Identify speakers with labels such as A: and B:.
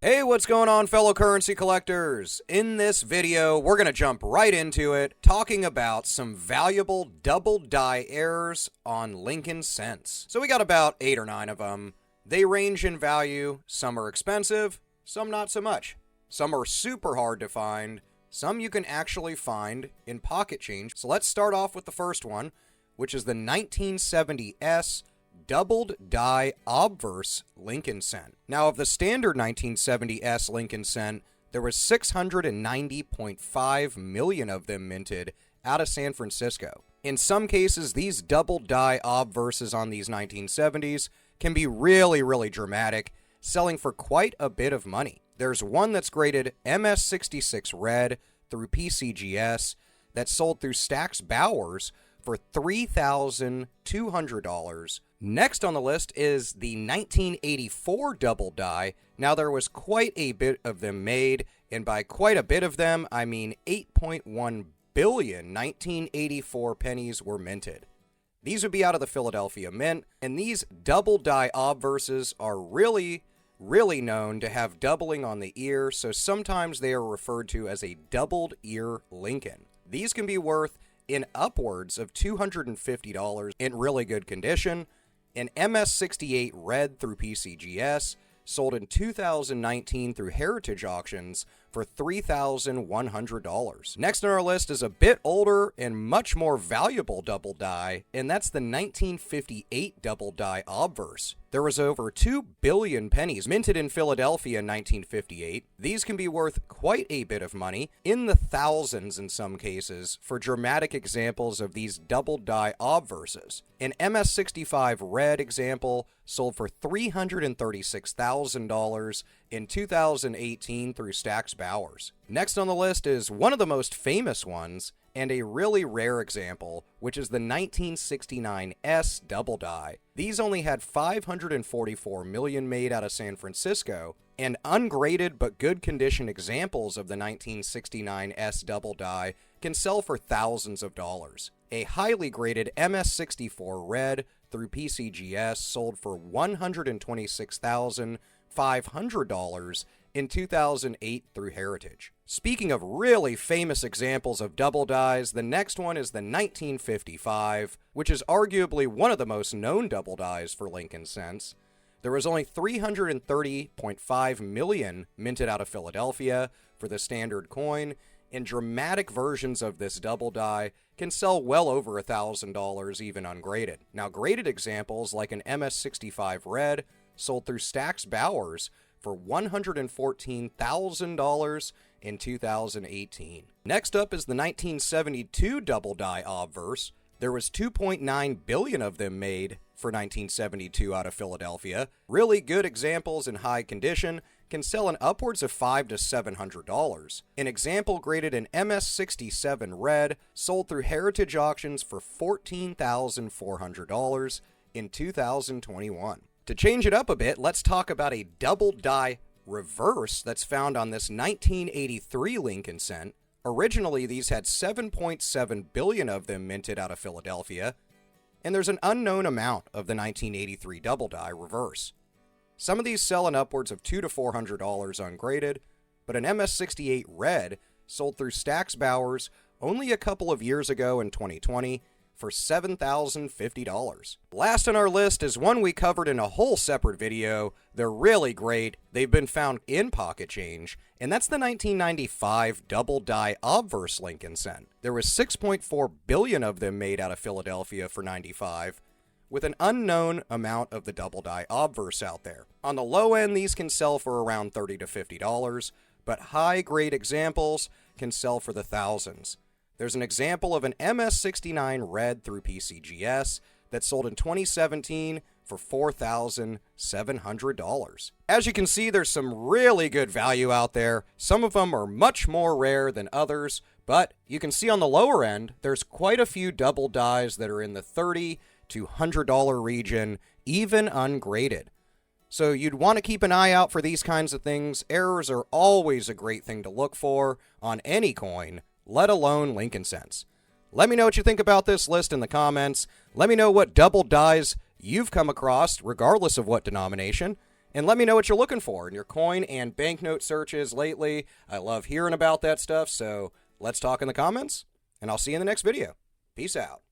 A: Hey, what's going on, fellow currency collectors? In this video, we're going to jump right into it, talking about some valuable double die errors on Lincoln cents. So we got about 8 or 9 of them. They range in value. Some are expensive, some not so much. Some are super hard to find. Some you can actually find in pocket change. So let's start off with the first one, which is the 1970s doubled die obverse Lincoln cent. Now, of the standard 1970s Lincoln cent, there was 690.5 million of them minted out of San Francisco. In some cases, these double die obverses on these 1970s can be really dramatic, selling for quite a bit of money. There's one that's graded MS66 red through PCGS that sold through Stack's Bowers for $3,200. Next on the list is the 1984 double die. Now, there was quite a bit of them made, and by quite a bit of them, I mean 8.1 billion 1984 pennies were minted. These would be out of the Philadelphia Mint, and these double die obverses are really known to have doubling on the ear, so sometimes they are referred to as a doubled ear Lincoln. These can be worth in upwards of $250 in really good condition. An MS68 red through PCGS sold in 2019 through Heritage Auctions for $3,100. Next on our list is a bit older and much more valuable double die, and that's the 1958 double die obverse. There was over 2 billion pennies minted in Philadelphia in 1958. These can be worth quite a bit of money, in the thousands in some cases, for dramatic examples of these double die obverses. An MS65 red example sold for $336,000 in 2018 through Stack's Bowers. Next on the list is one of the most famous ones, and a really rare example, which is the 1969S double die. These only had 544 million made out of San Francisco, and ungraded but good condition examples of the 1969S double die can sell for thousands of dollars. A highly graded MS64 red through PCGS sold for $126,500 in 2008 through Heritage. Speaking of really famous examples of double dies, the next one is the 1955, which is arguably one of the most known double dies for Lincoln cents. There was only 330.5 million minted out of Philadelphia for the standard coin, and dramatic versions of this double die can sell well over $1,000 even ungraded. Now, graded examples like an MS65 red sold through Stack's Bowers for $114,000 in 2018. Next up is the 1972 double die obverse. There was 2.9 billion of them made for 1972 out of Philadelphia. Really good examples in high condition can sell in upwards of $500 to $700. An example graded in MS67 red sold through Heritage Auctions for $14,400 in 2021. To change it up a bit, let's talk about a double die reverse that's found on this 1983 Lincoln cent. Originally, these had 7.7 billion of them minted out of Philadelphia, and there's an unknown amount of the 1983 double die reverse. Some of these sell in upwards of $200 to $400 ungraded, but an MS68 red sold through Stack's Bowers only a couple of years ago in 2020 for $7,050. Last on our list is one we covered in a whole separate video. They're really great. They've been found in pocket change, and that's the 1995 double die obverse Lincoln cent. There was 6.4 billion of them made out of Philadelphia for 95, with an unknown amount of the double die obverse out there. On the low end, these can sell for around $30 to $50, but high grade examples can sell for the thousands. There's an example of an MS69 red through PCGS that sold in 2017 for $4,700. As you can see, there's some really good value out there. Some of them are much more rare than others, but you can see on the lower end, there's quite a few double dies that are in the $30 to $100 region, even ungraded. So you'd want to keep an eye out for these kinds of things. Errors are always a great thing to look for on any coin, let alone Lincoln cents. Let me know what you think about this list in the comments. Let me know what double dies you've come across, regardless of what denomination. And let me know what you're looking for in your coin and banknote searches lately. I love hearing about that stuff, so let's talk in the comments, and I'll see you in the next video. Peace out.